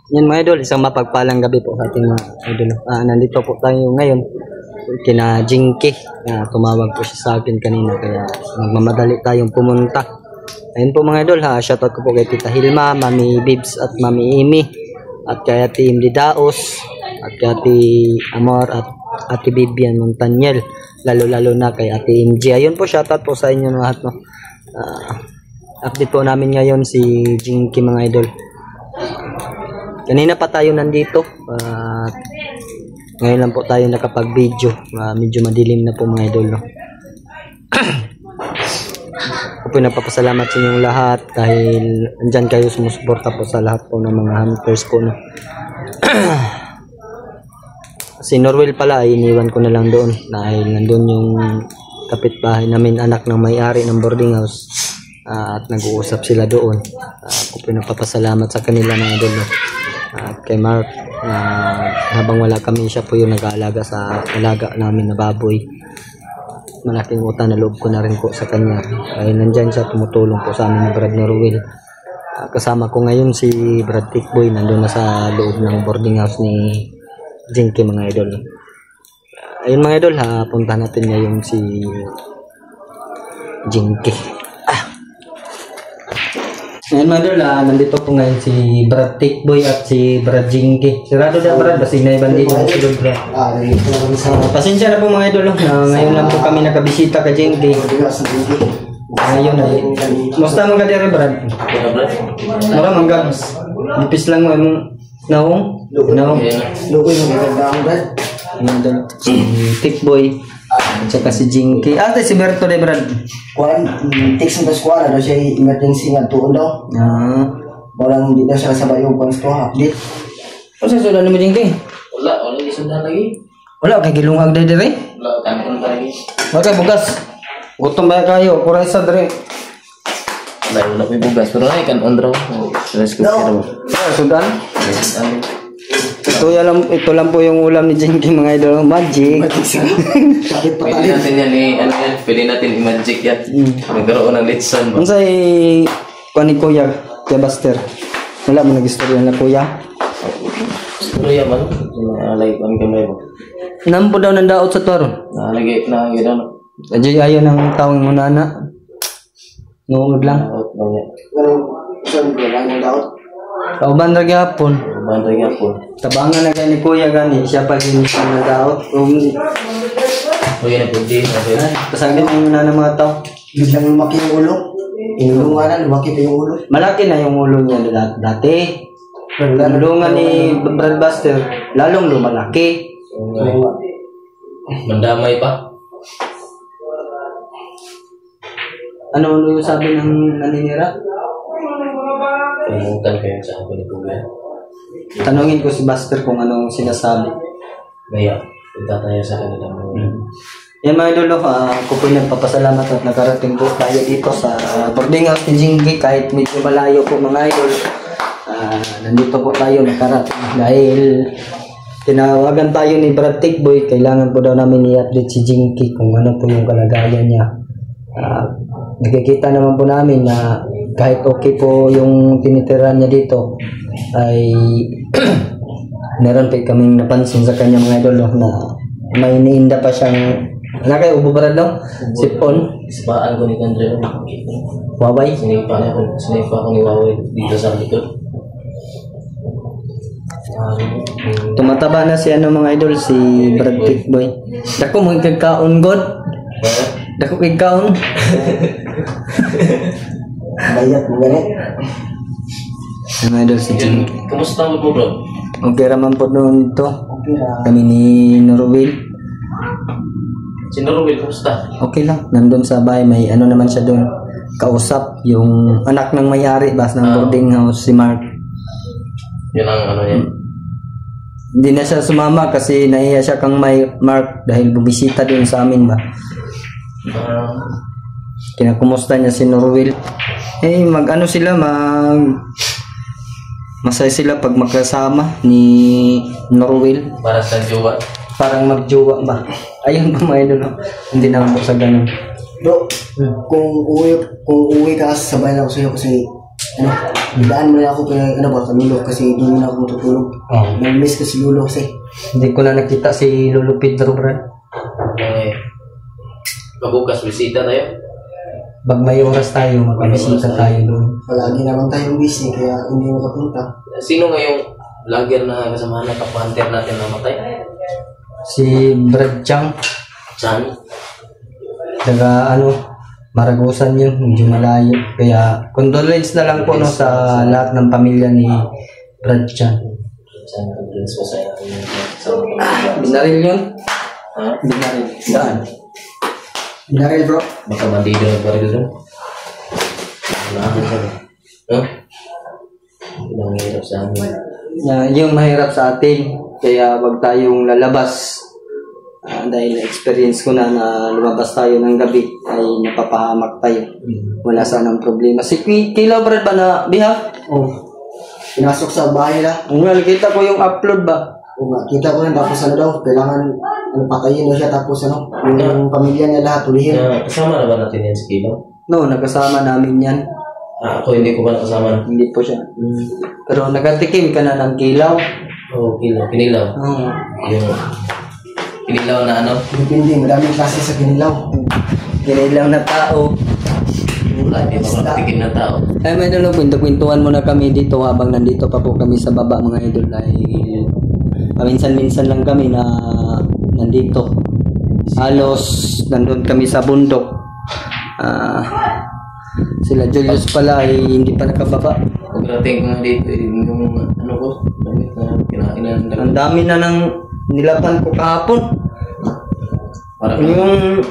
Yan mga idol, isang mapagpalang gabi po sa ating mga idol. Nandito po tayo ngayon kina Jinky. Tumawag po siya sa akin kanina kaya magmamadali tayong pumunta. Ayun po mga idol, shoutout ko po kay Tita Hilma, Mami Bibs at Mami Amy, at kay Ate Imdi Daos, at kay Ate Amor at Ate Bibian Montaniel, lalo na kay Ate MJ. Ayun po, shoutout po sa inyo lahat, no. Update po namin ngayon si Jinky mga idol. Kanina pa tayo nandito, ngayon lang po tayo nakapag-video. Medyo madilim na po mga idol, no. Ako po napapasalamat sa inyong lahat dahil andyan kayo sumusuporta po sa lahat po ng mga hunters ko, no. Si Norwell pala ay iniwan ko na lang doon dahil nandun yung kapitbahay namin, anak ng may-ari ng boarding house, at nag-uusap sila doon. Ako po napapasalamat sa kanila mga idol, no. At kay Mark, habang wala kami, siya po yung nag-aalaga sa alaga namin na baboy. Malaking utang na loob ko na rin po sa kanya. Ay nandyan siya, tumutulong po sa amin ni Brad Norwell. Kasama ko ngayon si Brad Tickboy, nandun na sa loob ng boarding house ni Jinky mga idol. Ayun mga idol, puntahan natin ngayon si Jinky. Ngayon mga idol, nandito po ngayon si Brad Tickboy at si Brad Jinky. Sirado na Brad, basig na ibang dito. Pasensya na po mga idol, ngayon lang po kami nakabisita ka Jinky. Ngayon ay, musta mga kadere Brad? Mura manggang, nipis lang mo yung naong? Naong? Lukoy mo magandang Brad. Si Tickboy at saka si Jinky. Si Berto de Brad. Text ng squad ano siya emergency nga tuon daw. Walang hindi na siya sabay yung pang store update. O sa sudan mo Jinky? Wala di sundan lagi. Wala kay gilungag de dire. Wala kanon pa lagi. Okay, bugas. Gutom ba kayo? Kuray sa dire. Wala may bugas pero ay kanon draw. Stress ko pero. Sudan. Ito lang po yung ulam ni Jinky mga idol, magic. Sakit pa Pwede natin yan pwede natin i-magic yan. Magkaroon ng litson ba? Ano sa'y ni Kuya Buster? Wala mo nag-istorya na Kuya? Pero yan man, like ang kamay mo. Nampo daw ng daot sa toro. Lagi na gano'n. Adyo ayaw ng tawang mo na. Nungod lang. Pero saan ko lang yung daot? Kauban ra gyapon. Banda nga po. Tabangan na kay ni Kuya gani, siya pa ginisip ng daot. Kuya na po din. Pasagin mo na ng mga tao. Biglang lumaki yung ulo. Inulungan lumaki pa yung ulo. Malaki na yung ulo niya dati. Tulungan ni Brad Buster, lalong lumalaki. Mandamay pa. Ano yung sabi ng naninira? Tumutan kayo sa ako ni Kuya. Tanungin ko si Buster kung anong sinasabi. Maya, punta tayo sa kanila. Yan mga idol, ako po nagpapasalamat at nakarating po tayo dito sa boarding house ni Jinky kahit medyo malayo po mga idol. Nandito po tayo nakarating dahil tinawagan tayo ni Brad Tickboy. Kailangan po daw namin i-update si Jinky kung ano po yung kalagayan niya. Nakikita naman po namin na kahit okay po yung tinitirahan niya dito ay meron pa kaming napansin sa kanya mga idol na may iniinda pa siyang ubo Brad daw? Sipon? Isbaan ko ni Kandre. Waway? Sinipa ko ni Waway dito sa likod. Tumataba na si mga idol, si Brad Tickboy. Dako mo ikagkaon God? Dako ikagkaon? Bayat mo ganit. Mga idol si Jinky. Kamusta mo bro? Okay raman po noon ito. Okay ra. Kami ni Norwell. Si Norwell, kamusta? Okay lang. Nandun sa bahay, may ano naman siya doon. Kausap yung anak ng may-ari bas ng boarding house, si Mark. Yun ang ano yan. Hindi na siya sumama kasi nahiya siya kang may Mark dahil bumisita doon sa amin ba. Kinakumusta niya si Norwell. Mag-ano sila, masaya sila pag magkasama ni Norwell. Para sa jowa. Parang magjowa ba. Ayun pa mga idol. Hindi naman po sa ganun. Bro, kung uwi ka sabay lang ko sa'yo kasi ano, daan mo na ako kay, ano ba, Camilo, kasi doon na ako matutulog. Oh. Nag-miss ko si Lulo kasi. Hindi ko na nakita si Lolo Pedro, Brad. Okay. Mabukas, bisita tayo. Pag may oras tayo, magpapasita tayo doon. Palagi naman tayong busy, kaya hindi makapunta. Sino ngayong vlogger na kasama na kapwanter natin namatay? Si Brad Chang, Chan? taga Maragusan yun, medyo malayo. Kaya condolence na lang po no, sa lahat ng pamilya ni Brad Chang. Chan, condolence po sa Binaril yun? Ha? Binaril. Saan? Binaril bro. Baka bandido na baril doon. Wala ka sabi. No? Ang hirap sa amin. Yung mahirap sa atin, kaya wag tayong lalabas. Dahil experience ko na lumabas tayo ng gabi ay napapahamak tayo. Wala sanang problema. Si Kilaw Brad ba na biha? Oh. Pinasok sa bahay na. Nakita ko yung upload ba? O nga, kita ko rin tapos ano daw, kailangan patayin daw siya tapos yung pamilya niya lahat ulihin. Kasama na ba natin yan si Kilo? No, nakasama namin yan. Ako hindi ko ba nakasama? Hindi po siya. Pero nagatikim ka na ng kilaw. Oo, Kilo. Kinilaw. Oo. Yung kinilaw na ano? Depende, madaming klase sa kinilaw. Kinilaw na tao. Wala, hindi pa nakatikim na tao. Ay, may dalo, kwento-kwentuhan muna kami dito habang nandito pa po kami sa baba mga idol. Dahil paminsan-minsan lang kami na nandito. Halos nandun kami sa bundok. Sila Julius pala ay hindi pa nakababa. Pagdating ko nga dito, yung ano ko, damit na kinainan. Ang dami na ng nilaban ko kahapon. Parang Yung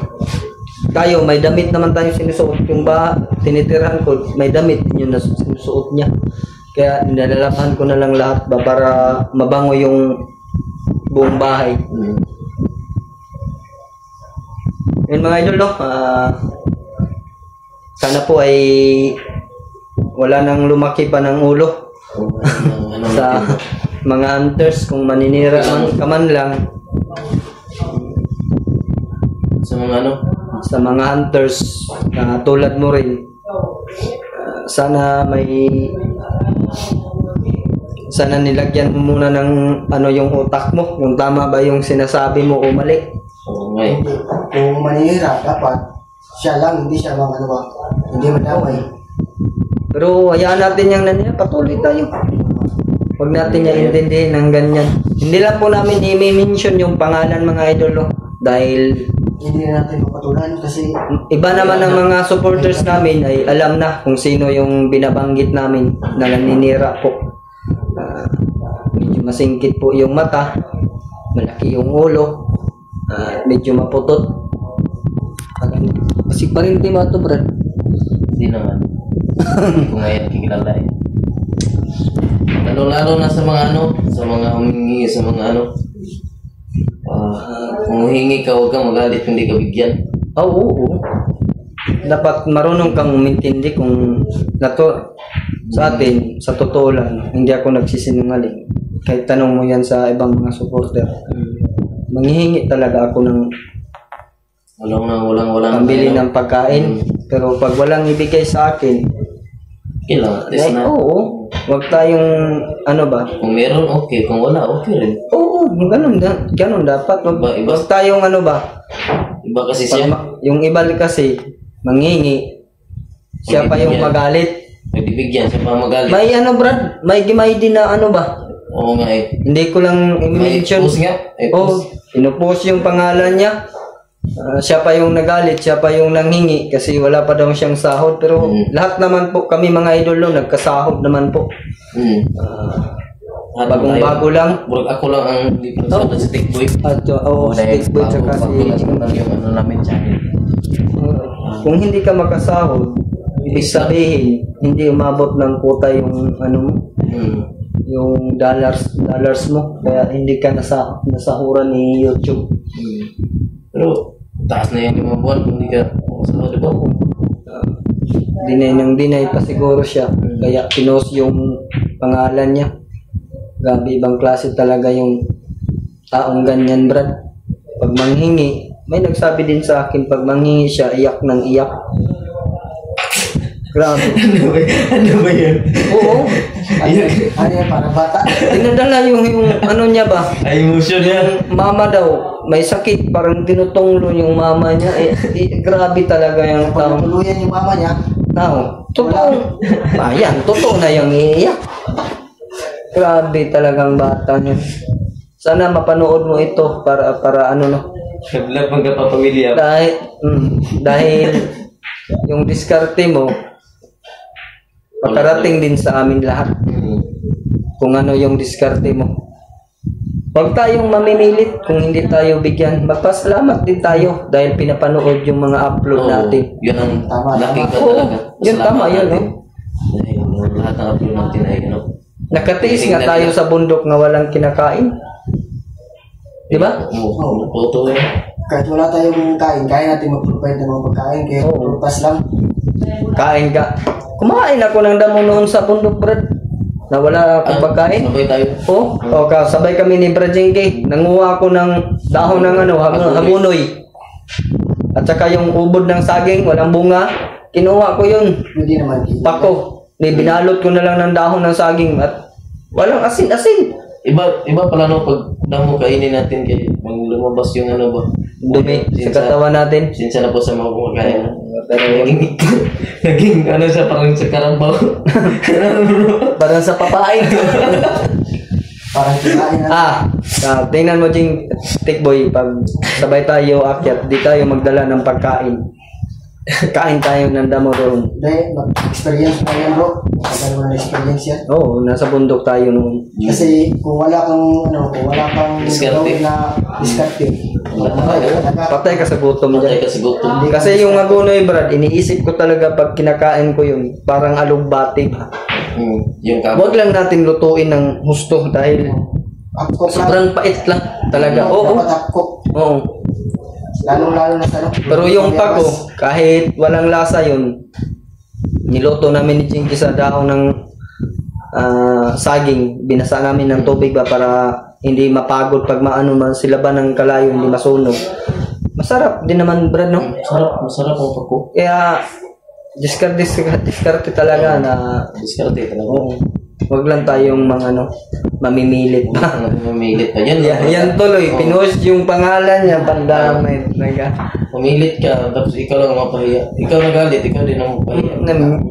tayo, may damit naman tayo sinusuot. Yung tinitirahan ko, may damit yun na sinusuot niya. Kaya nilalaban ko na lang lahat ba para mabango yung buong bahay. Yun mga idol, no? Sana po ay wala nang lumaki pa ng ulo sa mga hunters kung maninira ka man lang. sa mga ano, Sa mga hunters na tulad mo rin, sana nilagyan mo muna ng yung utak mo, yung tama ba yung sinasabi mo o mali. so ngay, Kung manihira, dapat siya lang, hindi siya hindi madamay. Pero hayaan natin yung nangyay, patuloy tayo. Huwag natin niya intindihin ng ganyan. Hindi lang po namin i-mention yung pangalan mga idol, no? Dahil Hindi na natin mapatulan kasi iba naman ng mga supporters namin ay alam na kung sino yung binabanggit namin na naninira po. Medyo masingkit po yung mata, malaki yung ulo, medyo maputot. Kasi pa rin di mato, Brad. hindi naman. Hindi ko ngayon kikilala eh. Lalo na sa mga sa mga humingi, sa mga kung humingi ka, huwag kang magalit kung hindi ka bigyan. Oo. Dapat marunong kang umintindi kung sa atin, sa totoo lang, hindi ako nagsisinungaling. Kahit tanong mo yan sa ibang mga supporter. Manghihingi talaga ako ng Walang pambili ng pagkain. Pero pag walang ibigay sa akin, kailangan, at least na. oo, wag tayong Kung meron, okay. Kung wala, okay rin. Oo, ganun dapat. Iba. Wag tayong Iba kasi siya. yung iba kasi, manghingi, siya pa yung magalit. Nagbibigyan siya pa magalit. May Brad, may gimay din na Oo nga eh. hindi ko lang May i-mention. post nga. May Oh, post. inupost yung pangalan niya. Siya pa yung nagalit, siya pa yung nanghingi kasi wala pa daw siyang sahod. Pero lahat naman po kami mga idol nagkasahod naman po. Bagong-bago lang. Ako lang ang hindi ko sa Tikboy. At stick boy tsaka si... yung namin channel. Kung hindi ka makasahod, ibig sabihin, hindi umabot ng quota yung yung dollars mo. Kaya hindi ka nasahuran ni YouTube. Pero taas na yung 5 buwan kung hindi ka makasahod, diba? Dinay pa siguro siya. Kaya pinost yung pangalan niya. Grabe, ibang klase talaga yung taong ganyan, Brad. Pag manghingi, may nagsabi din sa akin, pag manghingi siya, iyak ng iyak. Grabe. Ano ba yun? Oo. Ano yan, para bata? Dinadala yung ano niya ba? Ay, emotion yan. Yung mama daw, may sakit, parang tinutunglo yung mama niya. Grabe talaga yung Pag tao. natuluyan yung mama niya, Totoo. Ayan, totoo na yung iiyak. Grabe talagang bata niya. Sana mapanood mo ito para ano no. Vlog magkapapamilya. Dahil yung diskarte mo makarating din sa amin lahat. Kung ano yung diskarte mo. Huwag tayong mamimilit kung hindi tayo bigyan. Magpasalamat din tayo dahil pinapanood yung mga upload natin. Yun ang Tama, laking ka Oo, talaga. yun tama yun. Dahil lahat ng upload natin ay ano. Nakatiis nga tayo sa bundok na walang kinakain. Di ba? Photo yun. kahit wala tayong kain, kaya natin mag-provide ng mga pagkain, kaya prutas lang. Kain ka. Kumain ako ng damo noon sa bundok, Brad. Na wala akong pagkain. Sabay tayo. Sabay kami ni Brad Jengke. Nanguha ako ng dahon ng hamunoy. At saka yung ubod ng saging, walang bunga. Kinuha ko yun. Hindi naman. Pako. Binalot ko na lang ng dahon ng saging at walang asin-asin. Iba pala no, pag damo kainin natin kay pag lumabas yung ano ba? Dumi sa katawan natin. Sinsa na po sa mga kumakain. Pero naging ano siya parang sa karambaw. Parang sa papain. Parang kinain na. Tingnan mo Jing, Tikboy, pag sabay tayo akyat, di tayo magdala ng pagkain. Kain tayo ng damo doon. Hindi, mag-experience mo yan bro. Magkano mo na experience yan. Oo, nasa bundok tayo noon. Kasi kung wala kang Diskarte. na diskarte. Patay ka sa gutom Patay dyan. ka sa gutom. Kasi yung agunoy, Brad, iniisip ko talaga pag kinakain ko yun, parang alugbati ba? Yung kamo. Huwag lang natin lutuin ng husto dahil Akko sobrang pait lang talaga. Oo. Dapat akko. Oo. Lalong-lalo na sa ano. Pero yung pako, kahit walang lasa yun, niluto namin ni Jinky sa dahon ng saging. Binasa namin ng tubig ba para hindi mapagod pag maano man sila ba ng kalayo, hindi masunog. Masarap din naman, Brad, no? Masarap ang pako. Kaya, diskarte talaga na, Diskarte talaga. oo. Huwag lang tayong mamimilit pa. Mamilit pa yan. Yan tuloy, pinost yung pangalan niya, pandamay. Mamilit ka, tapos ikaw lang mapahiya. Ikaw nagalit, ikaw din ang mapahiya.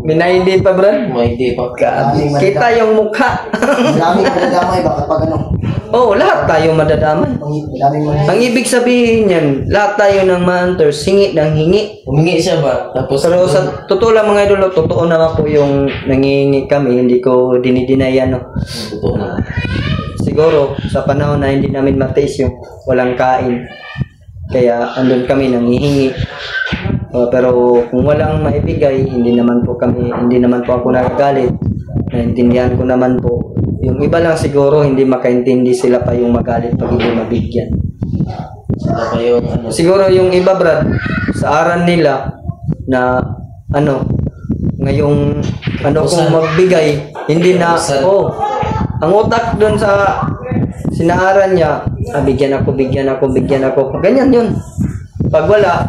Minahindi pa, Brad? May hindi pa. Kita yung mukha. Maraming madadamay ba kapag ano. Oo, lahat tayo madadamay. Maraming Ang ibig sabihin yan, lahat tayo ng ma-hunters, hingi ng hingi. Humingi siya ba? Tapos, Pero sa totoo lang mga idolo, totoo naman po yung nangihingi kami, hindi ko dinidinay ano. totoo na. Siguro, sa panahon na hindi namin matiis yung walang kain. Kaya andun kami nangihingi. Pero kung walang maibigay, hindi naman po ako nagagalit. Naintindihan ko naman po. Yung iba lang siguro, hindi makaintindi sila pa yung magalit pag hindi mabigyan. Sila pa yung ano. Siguro yung iba, Brad, sa aral nila na ngayong kung magbigay, hindi na, ang utak doon sa sinaaran niya, bigyan ako. Ganyan yun. Pag wala,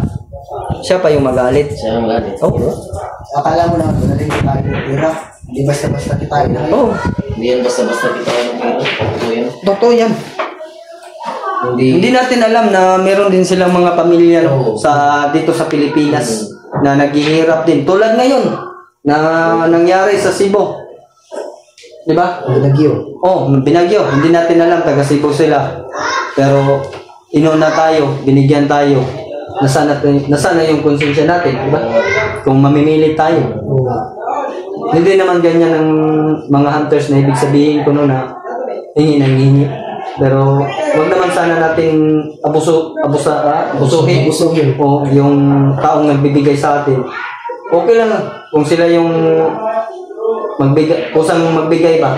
siya pa yung magalit. Siya ang galit. Akala mo na rin tayo ng pera. Hindi basta-basta kita na. Hindi yan basta-basta kita ng pera. Totoo yan. Totoo yan. Hindi natin alam na meron din silang mga pamilya dito sa Pilipinas na naghihirap din. Tulad ngayon na nangyari sa Cebu. Di ba? Binagyo. Binagyo. Hindi natin alam, taga Cebu sila. Pero inuna tayo, binigyan tayo. Nasana yung konsensya natin, di ba? Kung mamimili tayo. Hindi naman ganyan ang mga hunters na ibig sabihin ko na hingi. Pero wag naman sana natin abusuhin o yung taong nagbibigay sa atin. Okay lang kung sila yung kusang magbigay ba.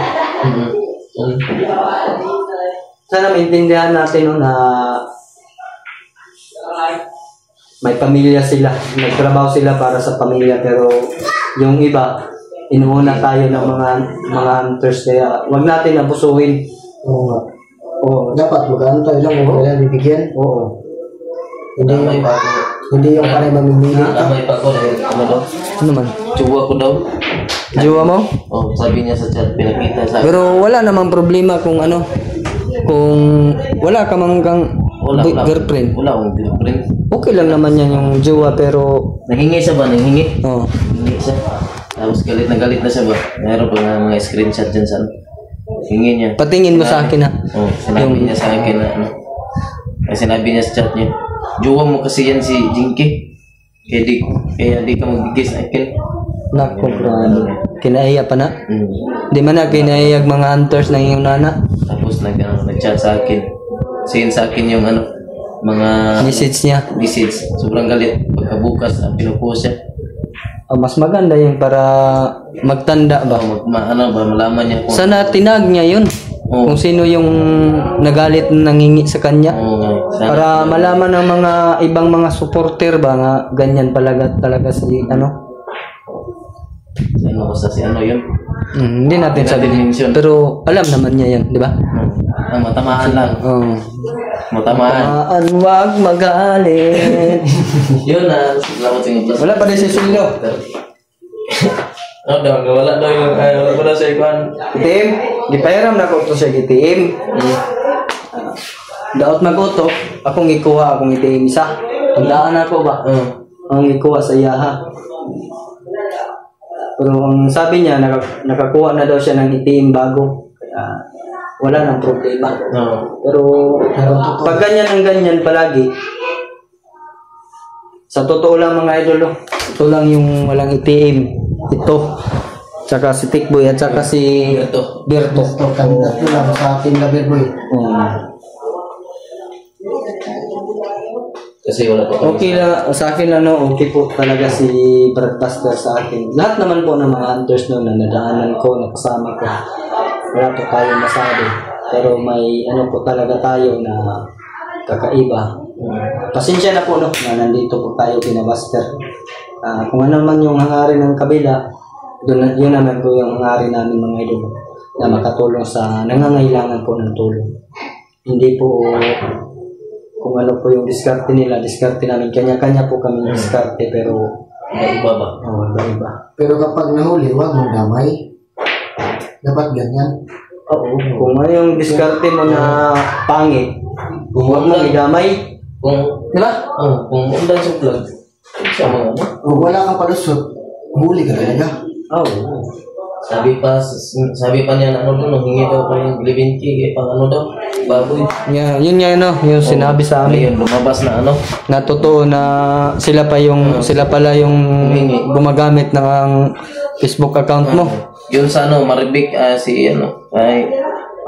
Sana maintindihan natin na may pamilya sila, nagtrabaho sila para sa pamilya, pero yung iba inuuna tayo ng mga hunters, kaya wag natin abusuhin. Dapat mag-ano tayo lang kung kaya bibigyan. Hindi may Hindi yung parang mamimili ka. Damay pa ko dahil ano daw. Ano man? Jowa ko daw. Jowa mo? Oh, sabi niya sa chat, pinakita sa Pero wala namang problema kung ano. Kung wala ka mang kang girlfriend. Wala akong girlfriend. Okay lang naman yan yung jowa pero Nanghingi siya ba? Nanghingi? oh, Hingi siya. Tapos galit na siya ba? Mayroon pa nga mga screenshot dyan sa ano. Hingi niya. patingin mo sa akin ha. Oh, sinabi niya sa akin na ano. Sinabi niya sa chat niya. Jowa mo kasi yan si Jinky. Kaya di ka magbigay sa akin. Nako bro. Kinaiya pa na. Hmm. Di man na kinaiya mga hunters ng iyong nana. Tapos nag-chat sa akin. Send sa akin yung ano, mga Message niya. message. Sobrang galit. Pagkabukas, pinupost siya. Mas maganda yung para magtanda ba. Ano ba, malaman niya kung Sana tinag niya yun. Oo. Kung sino yung nagalit na nangingi sa kanya. sana Para malaman ng mga ibang mga supporter ba nga ganyan talaga si ano. ano ko sa si ano yun. Hindi natin Hindi sabi. natin mention. Pero alam naman niya yan, di ba? Matamaan lang. Oh. Matamaan. Wag magalit. Yun na. Salamat sa inyo. Wala pa rin si Sulyo. No, daw, wala daw yung wala ko na sa ikuan. Itim, gipairam na ko to siya gitim. Daot maguto, akong ikuha, akong itim isa. Tandaan ako ba? Ang ikuha sa iyaha. Pero ang sabi niya, nakakuha na daw siya ng itim bago. Kaya wala nang problema. Pero pag ganyan ang ganyan palagi, sa totoo lang mga idolo, ito lang yung walang itim. Ito. Tsaka si Tikboy at tsaka si Berto. Ito, kami tatlo lang sa ating Lover Boy. Kasi wala pa. Okay lang, sa akin ano, okay po talaga si Brad Buster sa akin. Lahat naman po ng mga hunters noon na nadaanan ko, nakasama ko. Wala po tayo masabi. Pero may ano po talaga tayo na kakaiba. Pasensya na po no, na nandito po tayo kina Buster. Kung ano man yung hangarin ng kabila, yun naman po yung hangarin namin mga idol na makatulong sa nangangailangan po ng tulong. Hindi po kung ano po yung diskarte nila, diskarte namin. Kanya-kanya po kami ng diskarte pero Iba ba? iba. Pero kapag nahuli, huwag mong damay. Dapat ganyan. Oo. Kung ano yung diskarte mo na pangit, kung huwag mo idamay, Di ba? Kung undan sa vlog. Sa mga ano? O wala kang palusot, huli ka talaga. Sabi pa niya na ano doon, hingi daw pa yung libinti, pang ano daw, baboy. yun nga ano, yung sinabi sa amin. Ayun, lumabas na ano. Na totoo na sila pala yung gumagamit ng Facebook account mo. Yun sa ano, Maribik, si ano,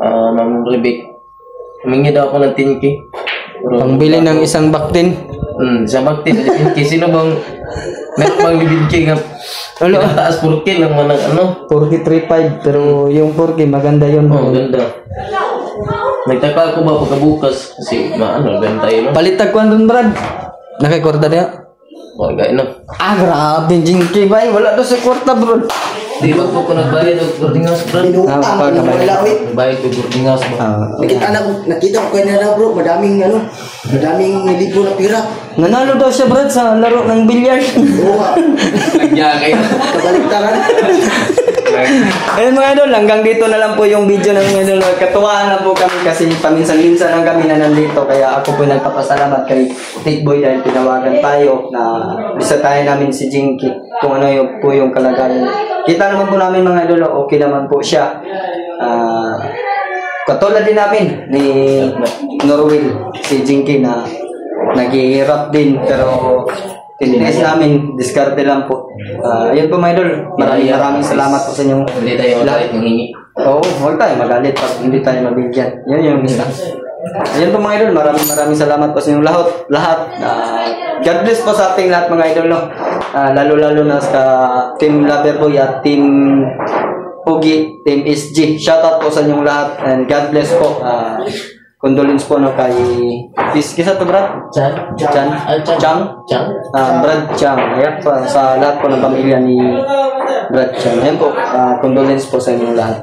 Ma'am Maribik. Humingi daw ako ng 10K. Pangbili ng isang baktin. Isang baktin, 10K. Sino bang meron bang libinti nga? Taas 4K lang mo ng ano. 4K35 pero yung 4K maganda yun. Ganda. Nagtaka ako ba pagkabukas kasi maano, benta yun. Palitag ko andun Brad. Nakikwarta niya. Gaya no. Grabe Jinky bay. Wala to sa kwarta bro. Di ba po ko nagbayad ng boarding house, bro? Pinutang mo na wala, oy. Nagbayad ko boarding house, bro. Nakita ko kayo na bro, madaming libo na pira. Nanalo daw siya Brad sa laro ng bilyar. Oo nga, Nagyakay. kabaliktaran. Ayun mga idol, hanggang dito na lang po yung video ng mga idol. Katuwaan na po kami kasi paminsan-minsan lang kami na nandito. Kaya ako po nagpapasalamat kay Tikboy dahil tinawagan tayo na bisitahin namin si Jinky kung ano po yung kalagayan. Kita naman po namin mga idol, okay naman po siya. Katulad din namin ni Norwil, si Jinky na naghihirap din pero tininis namin, diskarte lang po. Ayun po mga idol, maraming salamat po sa inyong Hindi tayo magalit ng hingi. Oo, huwag tayo magalit pag hindi tayo mabigyan. Yan yung isa. Ayun po mga idol, maraming salamat po sa inyong lahat. God bless po sa ating lahat mga idol. No? Lalo-lalo na sa Team Loverboy at Team Pugi, Team SG. Shoutout po sa inyong lahat and God bless po. Condolence po no kay kisa to Brad? Chang. Brad Chang. Ayan po sa lahat po ng pamilya ni Brad Chang. Ayan po, condolence po sa inyong lahat.